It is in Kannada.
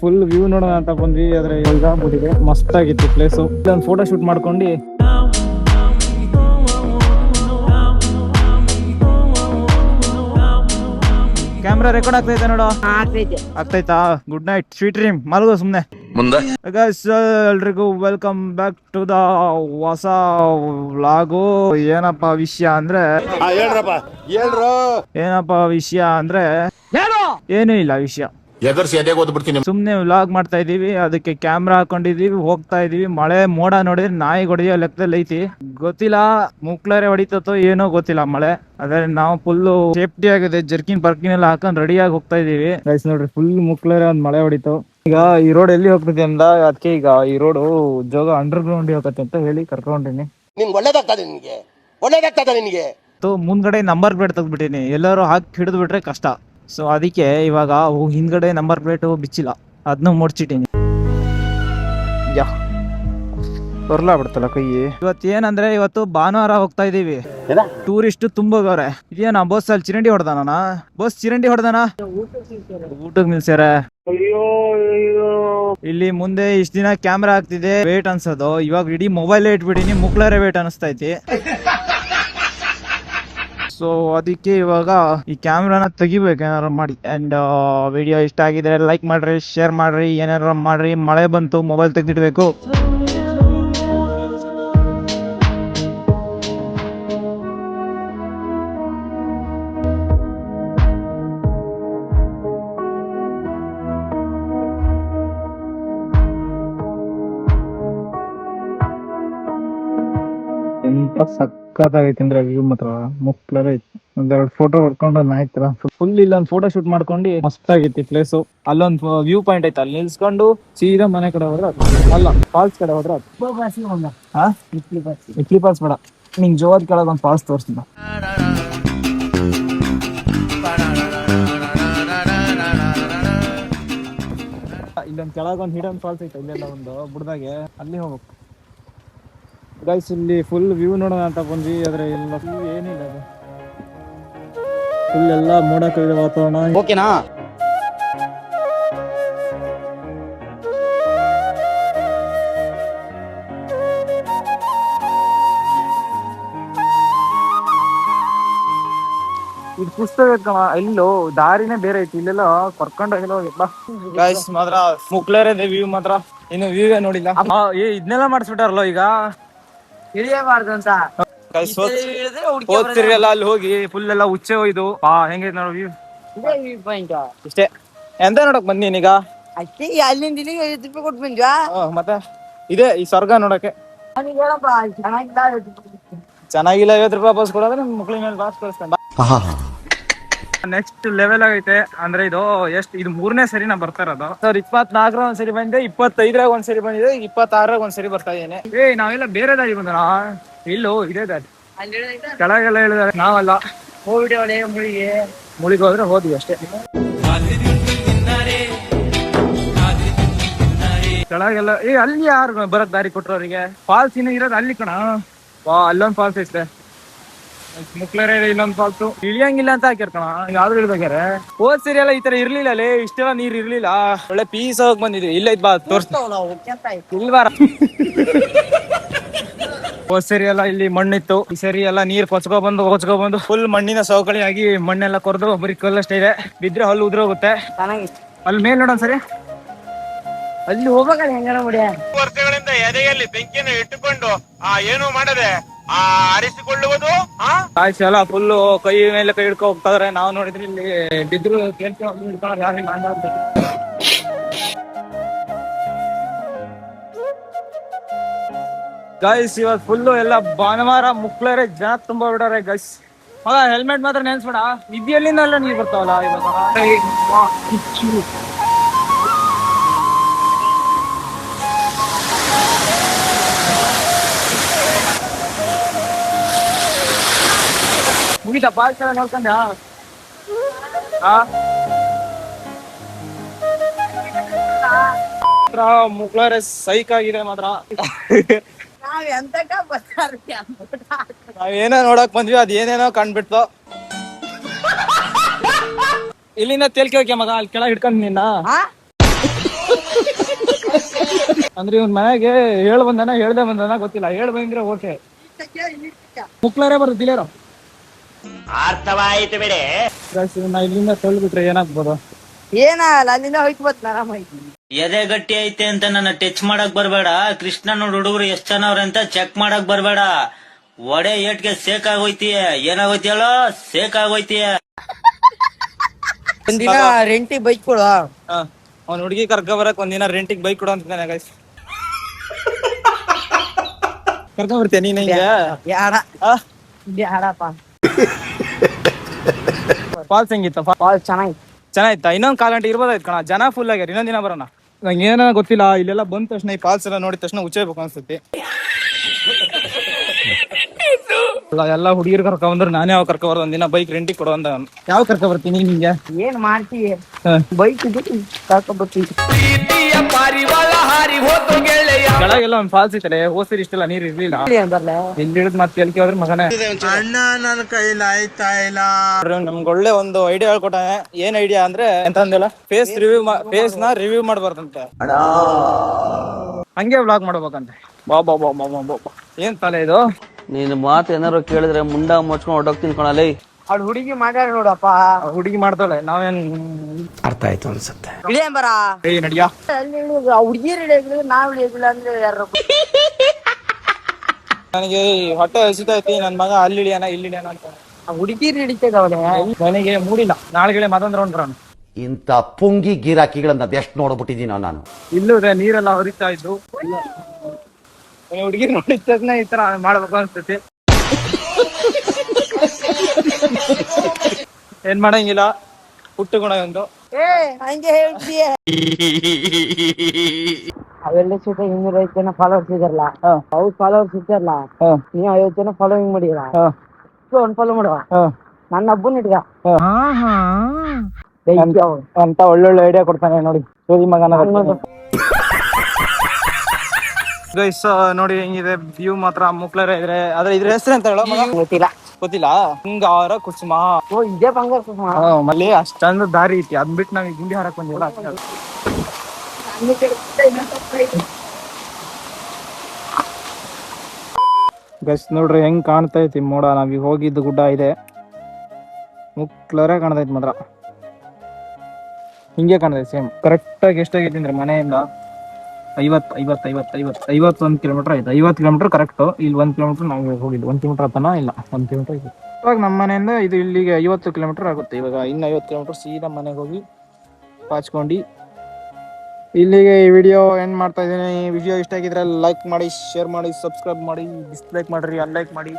ಫುಲ್ ವ್ಯೂ ನೋಡೋಣ ಅಂತ ಬಂದ್ವಿ, ಆದ್ರೆ ಇದಾಗ್ಬಿಟ್ಟಿದೆ. ಮಸ್ತ್ ಆಗಿತ್ತು ಪ್ಲೇಸು. ಇಲ್ಲೊಂದು ಫೋಟೋ ಶೂಟ್ ಮಾಡ್ಕೊಂಡು ಕ್ಯಾಮ್ರಾ ರೆಕಾರ್ಡ್ ಆಗ್ತೈತೆ ನೋಡು. ಆಗ್ತೈತಾ? ಗುಡ್ ನೈಟ್, ಸ್ವೀಟ್ ಡ್ರೀಮ್, ಮಲಗೋ ಸುಮ್ನೆ. ಮುಂದೆ ಎಲ್ರಿಗೂ ವೆಲ್ಕಮ್ ಬ್ಯಾಕ್ ಟು ದ ಹೊಸ ವ್ಲಾಗು. ಏನಪ್ಪಾ ವಿಷಯ ಅಂದ್ರೆ ಏನೂ ಇಲ್ಲ ವಿಷಯ. ಸುಮ್ನೆ ವ್ಲಾಗ್ ಮಾಡ್ತಾ ಇದೀವಿ, ಅದಕ್ಕೆ ಕ್ಯಾಮ್ರಾ ಹಾಕೊಂಡಿದೀವಿ, ಹೋಗ್ತಾ ಇದೀವಿ. ಮಳೆ ಮೋಡ ನೋಡಿದ್ರೆ ನಾಯಿ ಹೊಡೆಯೋ ಲೆಕ್ಕದಲ್ಲಿ ಐತಿ. ಗೊತ್ತಿಲ್ಲ ಮುಕ್ಳರೆ ಹೊಡಿತೋ ಏನೋ ಗೊತ್ತಿಲ್ಲ ಮಳೆ. ಅದೇ ನಾವು ಫುಲ್ ಸೇಫ್ಟಿ ಆಗಿದೆ, ಜರ್ಕಿನ್ ಪರ್ಕಿನ್ ಎಲ್ಲ ಹಾಕೊಂಡ್ ರೆಡಿ ಆಗಿ ಹೋಗ್ತಾ ಇದೀವಿ. ಗೈಸ್ ನೋಡ್ರಿ, ಫುಲ್ ಮುಕ್ಳರೆ ಒಂದ್ ಮಳೆ ಹೊಡಿತು. ಈಗ ಈ ರೋಡ್ ಎಲ್ಲಿ ಹೋಗ್ತದೆ ಅಂದ, ಅದಕ್ಕೆ ಈಗ ಈ ರೋಡ್ ಜೋಗ ಅಂಡರ್ ಗ್ರೌಂಡ್ ಹೋಗತ್ತೆ ಅಂತ ಹೇಳಿ ಕರ್ಕೊಂಡಿನಿ. ನಿನ್ಗೆ ಮುಂದ್ಗಡೆ ನಂಬರ್ ಪ್ಲೇಟ್ ತೆಗ್ದ್ಬಿಟ್ಟಿನಿ, ಎಲ್ಲರೂ ಹಾಕಿ ಹಿಡಿದು ಬಿಟ್ರೆ ಕಷ್ಟ. ಸೊ ಅದಕ್ಕೆ ಇವಾಗ ಹಿಂದ್ಗಡೆ ನಂಬರ್ ಪ್ಲೇಟ್ ಬಿಚ್ಚಿಲ್ಲ, ಅದನ್ನು ಮುಡ್ಚಿಟ್ಟಿನಿ. ಬರ್ಲಾ ಬಿಡ್ತಲ್ಲ ಕೈ. ಇವತ್ತು ಏನಂದ್ರೆ, ಇವತ್ತು ಭಾನುವಾರ ಹೋಗ್ತಾ ಇದೀವಿ. ಟೂರಿಸ್ಟ್ ತುಂಬೋಗವ್ರೆ. ಇದೇನಾ ಬಸ್ ಅಲ್ಲಿ ಚಿರಂಡಿ ಹೊಡ್ದಾನ? ಬಸ್ ಚಿರಂಡಿ ಹೊಡ್ದಾನ, ಊಟಕ್ಕೆ ನಿಲ್ಸ್ಯಾರ. ಇಲ್ಲಿ ಮುಂದೆ ಇಷ್ಟ ದಿನ ಕ್ಯಾಮ್ರಾ ಆಗ್ತಿದೆ, ವೇಟ್ ಅನ್ಸೋದು. ಇವಾಗ ಇಡೀ ಮೊಬೈಲ್ ಇಟ್ಬಿಟ್ಟಿನಿ, ಮುಕ್ಳರೆ ವೇಟ್ ಅನಿಸ್ತೈತಿ. ಸೊ ಅದಕ್ಕೆ ಇವಾಗ ಈ ಕ್ಯಾಮ್ರಾನ ತೆಗಿಬೇಕು ಏನಾರು ಮಾಡಿ. ಅಂಡ್ ವಿಡಿಯೋ ಇಷ್ಟ ಆಗಿದ್ರೆ ಲೈಕ್ ಮಾಡ್ರಿ, ಶೇರ್ ಮಾಡ್ರಿ, ಏನಾರು ಮಾಡ್ರಿ. ಮಳೆ ಬಂತು, ಮೊಬೈಲ್ ತೆಗ್ದಿಡ್ಬೇಕು. ಎಂತ ಸಕ್ಕತ್ತಾಗೈತಿ ಅಂದ್ರೆ ವ್ಯೂ ಮಾತ್ರ ಮುಕ್ಳರ ಐತಿ. ಒಂದೆರಡು ಫೋಟೋ ಹೊಡ್ಕೊಂಡು ಆಯ್ತರ ಫುಲ್. ಇಲ್ಲೊಂದು ಫೋಟೋ ಶೂಟ್ ಮಾಡ್ಕೊಂಡು ಮಸ್ತ್ ಆಗೈತಿ ಪ್ಲೇಸು. ಅಲ್ಲೊಂದು ವ್ಯೂ ಪಾಯಿಂಟ್ ಐತೆ, ಅಲ್ಲಿ ನಿಲ್ಸ್ಕೊಂಡು ಸೀದಾ ಮನೆ ಕಡೆ ಹೋದ್ರೆ ಅಲ್ಲ ಫಾಲ್ಸ್ ಕಡೆ ಹೋದ್ರೆ ಇಟ್ಲಿ ಫಾಲ್ಸ್ ಬೇಡ, ನಿಂಗೆ ಜೋದ್ ಕೆಳಗೆ ಒಂದು ಫಾಲ್ಸ್ ತೋರಿಸ್ತೀನಿ. ಇಲ್ಲೊಂದು ಕೆಳಗೆ ಒಂದು ಹಿಡನ್ ಫಾಲ್ಸ್ ಐತೆ, ಇಲ್ಲೆಲ್ಲ ಒಂದು ಬುಡದಾಗೆ, ಅಲ್ಲಿ ಹೋಗ್ಬೇಕು. ಗೈಸ್ ಇಲ್ಲಿ ಫುಲ್ ವ್ಯೂ ನೋಡೋಣ ಅಂತ ಬಂದ್ವಿ, ಆದ್ರೆ ಇಲ್ಲ ವ್ಯೂ ಏನಿಲ್ಲ. ಅದು ಫುಲ್ ಎಲ್ಲ ಮೋಡ ಕವಿದ ವಾತಾವರಣ. ಓಕೆನಾ? ಇದು ಪುಸ್ತಕ ಕಣ, ಇಲ್ಲೋ ದಾರಿನೇ ಬೇರೆ ಐತಿ, ಇಲ್ಲೆಲ್ಲ ಕರ್ಕೊಂಡೋಗಿಲ್ಲ. ಗೈಸ್ ಮಾತ್ರ ಮುಕ್ಳರೆ ವ್ಯೂ ಮಾತ್ರ, ಇನ್ನು ವ್ಯೂವೇ ನೋಡಿಲ್ಲ. ಇದನ್ನೆಲ್ಲ ಮಾಡಿಸ್ಬಿಟ್ಟಾರಲ್ಲ ಈಗ, ಇಳಿಯಬಾರ್ದು ಅಂತ. ಹೋಗ್ತಿರಲ್ಲ ಅಲ್ಲಿ ಹೋಗಿ ಫುಲ್ ಎಲ್ಲ ಉಚ್ಚೆ ಹೋಯ್ದು ಹೆಂಗೈತೆ ನೋಡ ವ್ಯೂ. ಇಷ್ಟೇ. ಎಂತ ನೋಡಕ್ ಬಂದಿ ನೀನೀಗ? ಅಷ್ಟೇ, ಅಲ್ಲಿಂದ ಇಲ್ಲಿಗೆ 50 ರೂಪಾಯಿ ಕೊಟ್ಟು ಬಂದ್ವಾ. ಮತ್ತೆ ಇದೆ ಈ ಸ್ವರ್ಗ ನೋಡಕ್ಕೆ. ಚೆನ್ನಾಗಿಲ್ಲ 50 ರೂಪಾಯಿ ಬಸ್ ಕೊಡೋದ್ರೆ ನಿಮ್ ಮಕ್ಳ ಮೇಲೆ ಬಾಸ್ ಕಳಿಸ್ಕೊಂಡ. ನೆಕ್ಸ್ಟ್ ಲೆವೆಲ್ ಆಗೈತೆ ಅಂದ್ರೆ ಇದು ಇದು 3ನೇ ಸರಿ ನಾ ಬರ್ತಾ ಇರೋದು. ಸರ್ 24 ಒಂದ್ಸರಿ ಬಂದಿದೆ, 25 ಒಂದ್ಸರಿ ಬಂದಿದೆ, 26 ಒಂದ್ಸರಿ ಬರ್ತಾ ಇದ್ದೇನೆ. ನಾವೆಲ್ಲ ಬೇರೆ ದಾರಿ ಬಂದ, ಇಲ್ಲೋ ಇದೇ ದಾರಿ. ಕೆಳಗೆಲ್ಲ ಹೇಳಿದಾರೆ, ನಾವಲ್ಲ ಮುಳಿಗೆ ಹೋದ್ರೆ ಹೋದ್ವಿ ಅಷ್ಟೇ. ಕೆಳಗೆಲ್ಲ ಅಲ್ಲಿ ಯಾರು ಬರಕ್ ದಾರಿ ಕೊಟ್ರು ಅವರಿಗೆ? ಫಾಲ್ಸ್ ಇನ್ನ ಇರೋದು ಅಲ್ಲಿ ಕಣ. ಅಲ್ಲೊಂದು ಫಾಲ್ಸ್ ಐತೆ, ಮುಕ್ಳರೆ ಇಲ್ಲೊಂದು ಫಾಲ್ಸ್. ಇಳಿಯಂಗಿಲ್ಲ ಅಂತ ಹಾಕಿರ್ಕಣ, ಯಾವ್ದು ಇಳ್ಬೇಕಾರೆ. ಹೋದ್ ಸರಿ ಎಲ್ಲ ಈ ತರ ಇರ್ಲಿಲ್ಲ, ಅಲ್ಲಿ ಇಷ್ಟೆಲ್ಲ ನೀರ್ ಇರ್ಲಿಲ್ಲ. ಒಳ್ಳೆ ಪೀಸ್ ಹೋಗಿ ಬಂದಿದ್ವಿ. ಇಲ್ಲ ಇದ್ ಬಾ ಇಲ್ವಾರ. ಹೋದ್ ಸರಿ ಎಲ್ಲ ಇಲ್ಲಿ ಮಣ್ಣಿತ್ತು, ಈ ಸರಿ ಎಲ್ಲ ನೀರ್ ಕೊಚ್ಕೊಬಂದು ಫುಲ್ ಮಣ್ಣಿನ ಸವಕಳಿ ಆಗಿ ಮಣ್ಣೆಲ್ಲ ಕೊರ್ದು ಬರೀ ಕಲ್ಲಷ್ಟೇ ಇದೆ. ಬಿದ್ರೆ ಹಲ್ಲು ಉದ್ರೋಗುತ್ತೆ. ಅಲ್ಲಿ ಮೇಲ್ ನೋಡೋಣ ಸರಿ, ಅಲ್ಲಿ ಹೋಗ್ಬೇಕಲ್ಲ ಹೆಂಗಾರ ಮುಡಿಯ. ವರ್ಷಗಳಿಂದ ಎದೆಯಲ್ಲಿ ಬೆಂಕಿಯನ್ನು ಇಟ್ಟುಕೊಂಡು ಏನು ಮಾಡದೆ ಆರಿಸಿಕೊಳ್ಳುವುದು. ಆಯ್ತು ಎಲ್ಲ ಫುಲ್ ಕೈ ಮೇಲೆ ಕೈ ಹಿಡ್ಕೊ ಹೋಗ್ತಾರೆ. ನಾವು ನೋಡಿದ್ರೆ ಇಲ್ಲಿ ಬಿದ್ರು ಗೈಸ್. ಇವತ್ತು ಫುಲ್ಲು ಎಲ್ಲ ಭಾನುವಾರ, ಮುಕ್ಳರೆ ಜನ ತುಂಬಾ ಬಿಡಾರೆ ಗೈಸ್. ಮಗ ಹೆಲ್ಮೆಟ್ ಮಾತ್ರ ನೆನ್ಸ್ಬೇಡ, ವಿದ್ಯೆಯಲ್ಲಿಂದ ನೀರು ಬರ್ತಾವಲ್ಲ ಇವಾಗ. ಮುಗಿತಾ ಪಾಲ್ಸ್ ಎಲ್ಲ ನೋಡ್ಕೊಂಡ? ಮುಕ್ಳರೆ ಸೈಕ್ ಆಗಿದೆ ಮಾತ್ರ. ನಾವೇನೋ ನೋಡಕ್ ಬಂದ್ವಿ, ಅದ್ ಏನೇನೋ ಕಂಡ್ಬಿಡ್ತು. ಇಲ್ಲಿಂದ ತೇಲ್ಕೆ ಹೋಗ್ಯ ಮಗ, ಅಲ್ಲಿ ಕೆಳಗೆ ಹಿಡ್ಕೊಂಡ್ ನಿನ್ನ ಅಂದ್ರೆ ಇವ್ನ ಮನೆಗೆ ಹೇಳ್ದೆ ಬಂದನ ಗೊತ್ತಿಲ್ಲ. ಬಂದ್ರೆ ಓಕೆ. ಮುಕ್ಲಾರೇ ಬರುತ್ತೆ ಇಲ್ಲೇರೋ. ಅರ್ಥವಾಯಿತು ಬಿಡಿ. ಇಲ್ಲಿಂದ ತಳ್ಳಿಬಿಟ್ರೆ ಏನಾಗ್ಬೋದು? ಏನಾಗಲ್ಲ, ಅಲ್ಲಿಂದ ಹೋಯ್ತು ಬತ್ ಆರಾಮಾಯ್ತು. ಎದೆ ಗಟ್ಟಿ ಐತೆ ಅಂತ ನನ್ನ ಟಚ್ ಮಾಡಕ್ ಬರ್ಬೇಡ. ಕೃಷ್ಣನ ಹುಡುಗರು ಎಷ್ಟ್ ಚೆನ್ನಾವ್ರೆ ಅಂತ ಚೆಕ್ ಮಾಡಕ್ ಬರ್ಬೇಡ. ಒಡೆ ಏಟ್ಗೆ ಸೇಕ್ ಆಗೋಯ್ತೀಯ. ಏನಾಗೋಯ್ತಿ ಹೇಳೋ? ಸೇಕ್ ಆಗೋಯ್ತೀಯ. ಒಂದಿನ ರೆಂಟಿಗೆ ಬೈಕ್ ಕೊಡು. ಅವ್ನ ಹುಡುಗಿ ಕರ್ಕ ಬರಕ್ ಒಂದಿನ ರೆಂಟಿಗೆ ಬೈಕ್ ಕೊಡು ಅಂತಾನೆ ಗೈಸ್. ಕರ್ಕ ಬರ್ತೀಯ ನೀನ್? ಬ್ಯಾಡಪ್ಪ. ಫಾಲ್ಸ್ ಹೆಂಗಿತ್ತ? ಚೆನ್ನಾಗಿತ್ತ. ಇನ್ನೊಂದ್ 4 ಗಂಟೆ ಇರ್ಬೋದಾಯ್ತು ಕಣ. ಜನ ಫುಲ್ ಆಗ್ಯಾರ. ಇನ್ನೊಂದ್ ದಿನ ಬರೋಣ. ನಂಗೆ ಏನೋ ಗೊತ್ತಿಲ್ಲ, ಇಲ್ಲೆಲ್ಲ ಬಂದ ತಕ್ಷಣ ಈ ಫಾಲ್ಸ್ ಎಲ್ಲ ನೋಡಿದ ತಕ್ಷಣ ಉಚ್ಚಬೇಕು ಅನ್ಸುತ್ತೆ. ಎಲ್ಲ ಹುಡುಗಿರ್ ಕರ್ಕ ಬಂದ್ರೆ ನಾನೇ ಯಾವ ಕರ್ಕ ಬರೋದು ಒಂದಿನ ಬೈಕ್ ರೆಂಟಿಗೆ ಕೊಡು ಅಂತ. ಯಾವ ಕರ್ಕ ಬರ್ತೀನಿ ನಿಂಗೆ? ಏನ್ ಮಾಡ್ತೀವಿ? ಬೈಕ್ ಕರ್ಕೊಂಡ್ಬರ್ತೀವಿ. ಕೆಳಗೆಲ್ಲ ಒಂದ್ ಫಾಲ್ಸ್ ಇತ್ತಲೆ, ಹೋಸಿರಿ ಇಷ್ಟೆಲ್ಲ ನೀರ್ ಇರ್ಲಿಲ್ಲ. ಎಲ್ಲಿ ಹಿಡಿದ್ ಮತ್ತೆ ಎಲ್ಕೆ ಹೋದ್ರೆ ಮಗನೇ. ಅಣ್ಣ ನನ್ನ ಕೈಲಿ ಆಯ್ತಾ ಇಲ್ಲ. ನಮ್ಗೆ ಒಳ್ಳೆ ಒಂದು ಐಡಿಯಾ ಹೇಳ್ಕೊಟ್ಟಾನೆ. ಏನ್ ಐಡಿಯಾ ಅಂದ್ರೆ ಎಂತಂದಿಲ್ಲ, ಫೇಸ್ ನ ರಿವ್ಯೂ ಮಾಡ್ಬಾರ್ದಂತೆ, ಹಂಗೆ ವ್ಲಾಗ್ ಮಾಡ್ಬೇಕಂತೆ. ಬಾ ಏನ್ ತಲೆ ಇದು? ನೀನ್ ಮಾತು ಏನಾರು ಕೇಳಿದ್ರೆ ಮುಂಡ ಮುಚ್ಕೊಂಡು ಹೊಡೋಗ್ತೀನಿ ಕಣಲೇ. ಅವ್ಳು ಹುಡುಗಿ ಮಾಡ್ಯಾರ ನೋಡಪ್ಪ. ಹುಡುಗಿ ಮಾಡ್ತಾಳೆ, ನಾವೇನ್ ಅರ್ಥ ಆಯ್ತು ಅನ್ಸುತ್ತೆ. ಇಳಿಯಂಬರ ನಡಿಯಾ. ಹುಡುಗಿರ್ ಹಿಡಿಯಿಲ್ಲ, ನಾವ್ ಹಿಡಿಯಿಲ್ಲ ಅಂದ್ರೆ ಯಾರು? ನನಗೆ ಹೊಟ್ಟೆ ಹಸಿತೈತಿ, ನನ್ ಮಗ ಅಲ್ಲಿ ಇಳಿಯಾನ ಇಲ್ಲಿ ಇಳಿಯಾನ ಅಂತ. ಹುಡುಗಿರ್ ಹಿಡಿತದ ಅವಳೆ. ನನಗೆ ಮೂಡಿಲ್ಲ. ನಾಳೆಗೆ ಮತ್ತೊಂದ್ ರೌಂಡ್ ಬರೋಣ. ಇಂತ ಪುಂಗಿ ಗಿರಾಕಿಗಳನ್ನ ಅದೆಷ್ಟು ನೋಡ್ಬಿಟ್ಟಿದೀನೋ ನಾನು. ಇಲ್ಲೂ ನೀರೆಲ್ಲ ಹರಿತಾ ಇದ್ದು. ಹುಡುಗಿ ನೋಡಿದ ತಕ್ಷಣ ಈ ತರ ಮಾಡ್ಬೇಕು ಅನ್ಸ್ತೈತಿ. ಏನ್ ಮಾಡಂಗಿಲ್ಲ, ಹುಟ್ಟು ಗುಣ ಒಂದು. ಹಂಗೆ ಹೇಳ್ತೀಯ. ಅವೆಲ್ಲ ಸೀಟ 250 ಜನ ಫಾಲೋವರ್ಸ್ ಇದಾರಲ್ಲ, ಅವ್ರು ಫಾಲೋವರ್ಸ್ ಇದ್ದಾರಲ್ಲ, ನೀವು 50 ಜನ ಫಾಲೋವಿಂಗ್ ಮಾಡಿರ, ಅನ್ಫಾಲೋ ಮಾಡುವ. ನನ್ನ ಹಬ್ಬನ ಇಟ್ಗ ಅಂತ ಒಳ್ಳೊಳ್ಳೆ ಐಡಿಯಾ ಕೊಡ್ತಾನೆ ನೋಡಿ ಸೋದಿ ಮಗನ. ಗೈಸ್ ನೋಡಿ ಹೆಂಗಿದೆ ವ್ಯೂ ಮಾತ್ರ ಮುಕ್ಲರ ಇದ್ರೆ. ಆದ್ರೆ ಇದ್ರ ಹೆಸರು ಅಂತ ಹೇಳೋ ಗೊತ್ತಿಲ್ಲ. ಬಂಗಾರ ಕುಸುಮ. ಇದೇ ಬಂಗಾರ ಕುಸುಮ. ಮಲ್ಲಿ ಅಷ್ಟೊಂದು ದಾರಿ ಐತಿ, ಅದ್ ಬಿಟ್ಟು ನಾವ್ ಗುಂಡಿ ಹಾರಕ್ ಬಂದಿಲ್ಲ. ಗೈಸ್ ನೋಡ್ರಿ ಹೆಂಗ್ ಕಾಣ್ತಾ ಐತಿ ಮೋಡ. ನಾವೀಗ ಹೋಗಿದ್ದು ಗುಡ್ಡ ಇದೆ, ಮುಕ್ಲರೇ ಕಾಣ್ತೈತಿ ಮಾತ್ರ. ಹಿಂಗೆ ಕಾಣ್ತೈತಿ ಸೇಮ್. ಕರೆಕ್ಟ್ ಆಗಿ ಎಷ್ಟಾಗೈತಿ ಅಂದ್ರೆ ಮನೆಯಿಂದ 51 ಕಿಲೋಮೀಟರ್ ಆಯ್ತು. 50 ಕಿಲೋಮೀಟರ್ ಕರೆಕ್ಟ್. ಇಲ್ಲಿ 1 ಕಿಲೋಮೀಟರ್ ನಾವು ಹೋಗಿದ್ದು. 1 ಕಿಲೋಮೀಟರ್ ಆತನ ಇಲ್ಲ, 1 ಕಿಲೋಮೀಟರ್ ಆಯ್ತು. ಇವಾಗ ನಮ್ಮ ಮನೆಯಿಂದ ಇದು ಇಲ್ಲಿಗೆ 50 ಕಿಲೋಮೀಟರ್ ಆಗುತ್ತೆ. ಇವಾಗ ಇನ್ನು 50 ಕಿಲೋಮೀಟರ್ ಸೀದಾ ಮನೆಗೆ ಹೋಗಿ ಪಾಚ್ಕೊಂಡು ಇಲ್ಲಿಗೆ ಈ ವಿಡಿಯೋ ಎಂಡ್ ಮಾಡ್ತಾ ಇದ್ದೀನಿ. ಈ ವಿಡಿಯೋ ಇಷ್ಟ ಆಗಿದ್ರೆ ಲೈಕ್ ಮಾಡಿ, ಶೇರ್ ಮಾಡಿ, ಸಬ್ಸ್ಕ್ರೈಬ್ ಮಾಡಿ, ಡಿಸ್ಲೈಕ್ ಮಾಡ್ರಿ, ಅನ್ಲೈಕ್ ಮಾಡಿ.